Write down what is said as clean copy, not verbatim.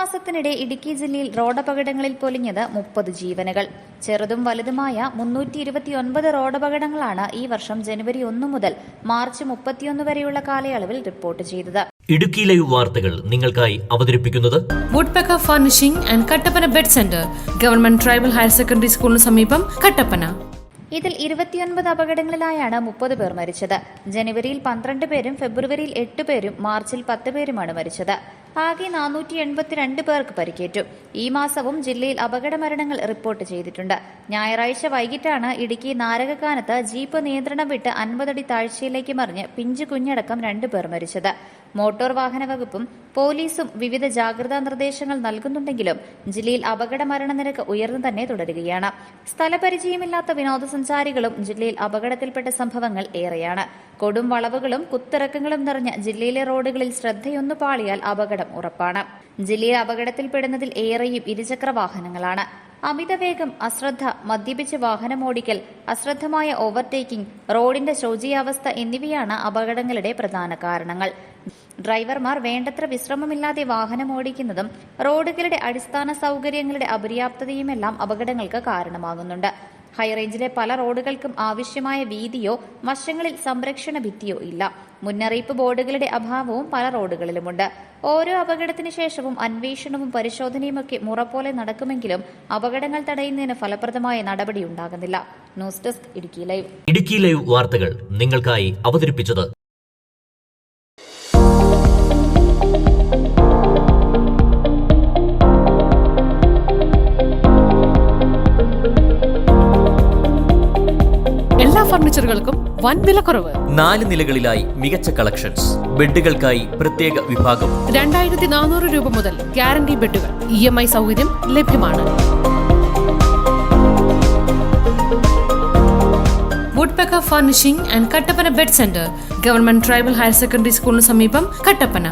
മാസത്തിനിടെ ഇടുക്കി ജില്ലയിൽ റോഡപകടങ്ങളിൽ പൊലിഞ്ഞത് 30 ജീവനുകൾ. ചെറുതും വലുതുമായ 329 റോഡപകടങ്ങളാണ് ഈ വർഷം ജനുവരി 1 മുതൽ മാർച്ച് 31 വരെയുള്ള കാലയളവിൽ റിപ്പോർട്ട് ചെയ്തത്. ഇടുക്കി ലൈവ് വാർത്തകൾ നിങ്ങൾക്കായി അവതരിപ്പിക്കുന്നത് woodpecker furnishing and Kattappana bed centre, government tribal higher secondary സ്കൂളിന് സമീപം, കട്ടപ്പന. ഇതിൽ 29 അപകടങ്ങളിലായാണ് 30 പേർ മരിച്ചത്. ജനുവരിയിൽ 12 പേരും ഫെബ്രുവരിയിൽ 8 പേരും മാർച്ചിൽ 10 പേരുമാണ് മരിച്ചത്. ആകെ 482 പേർക്ക് പരിക്കേറ്റു. ഈ മാസവും ജില്ലയിൽ അപകട മരണങ്ങൾ റിപ്പോർട്ട് ചെയ്തിട്ടുണ്ട്. ഞായറാഴ്ച വൈകിട്ടാണ് ഇടുക്കി നാരകക്കാനത്ത് ജീപ്പ് നിയന്ത്രണം വിട്ട് 50 അടി താഴ്ചയിലേക്ക് മറിഞ്ഞ് പിഞ്ചു കുഞ്ഞടക്കം 2 പേർ മരിച്ചത്. മോട്ടോർ വാഹന വകുപ്പും പോലീസും വിവിധ ജാഗ്രതാ നിർദ്ദേശങ്ങൾ നൽകുന്നുണ്ടെങ്കിലും ജില്ലയിൽ അപകട മരണനിരക്ക് ഉയർന്നു തന്നെ തുടരുകയാണ്. സ്ഥലപരിചയമില്ലാത്ത വിനോദസഞ്ചാരികളും ജില്ലയിൽ അപകടത്തിൽപ്പെട്ട സംഭവങ്ങൾ ഏറെയാണ്. കൊടും വളവുകളും കുത്തിറക്കങ്ങളും നിറഞ്ഞ ജില്ലയിലെ റോഡുകളിൽ ശ്രദ്ധയൊന്നു പാളിയാൽ അപകടം ഉറപ്പാണ്. ജില്ലയിൽ അപകടത്തിൽപ്പെടുന്നതിൽ ഏറെയും ഇരുചക്ര വാഹനങ്ങളാണ്. അമിതവേഗം, അശ്രദ്ധ, മദ്യപിച്ച് വാഹനമോടിക്കൽ, അശ്രദ്ധമായ ഓവർടേക്കിംഗ്, റോഡിന്റെ ശോചനീയാവസ്ഥ എന്നിവയാണ് അപകടങ്ങളുടെ പ്രധാന കാരണങ്ങൾ. ഡ്രൈവർമാർ വേണ്ടത്ര വിശ്രമമില്ലാതെ വാഹനമോടിക്കുന്നതും റോഡുകളുടെ അടിസ്ഥാന സൌകര്യങ്ങളുടെ അപര്യാപ്തതയുമെല്ലാം അപകടങ്ങൾക്ക് കാരണമാകുന്നുണ്ട്. ഹൈറേഞ്ചിലെ പല റോഡുകൾക്കും ആവശ്യമായ വീതിയോ വശങ്ങളിൽ സംരക്ഷണ ഭിത്തിയോ ഇല്ല. മുന്നറിയിപ്പ് ബോർഡുകളുടെ അഭാവവും പല റോഡുകളിലുമുണ്ട്. ഓരോ അപകടത്തിന് ശേഷവും അന്വേഷണവും പരിശോധനയുമൊക്കെ മുറ പോലെ നടക്കുമെങ്കിലും അപകടങ്ങൾ തടയുന്നതിന് ഫലപ്രദമായ നടപടിയുണ്ടാകുന്നില്ല. News desk Idukki live. Idukki live വാർത്തകൾ നിങ്ങൾക്കായി അവതരിപ്പിച്ചത് എല്ലാ ഫർണിച്ചറുകൾക്കും വൻ വിലക്കുറവ്. 4 നിലകളിലായി മികച്ച കളക്ഷൻസ്. ബെഡുകൾക്കായി പ്രത്യേക വിഭാഗം. 2400 രൂപ മുതൽ ഗ്യാരണ്ടി ബെഡുകൾ. EMI സൗകര്യം ലഭ്യമാണ്. Woodpecker furnishing and Kattappana bed centre, government tribal higher secondary സ്കൂളിന് സമീപം, കട്ടപ്പന.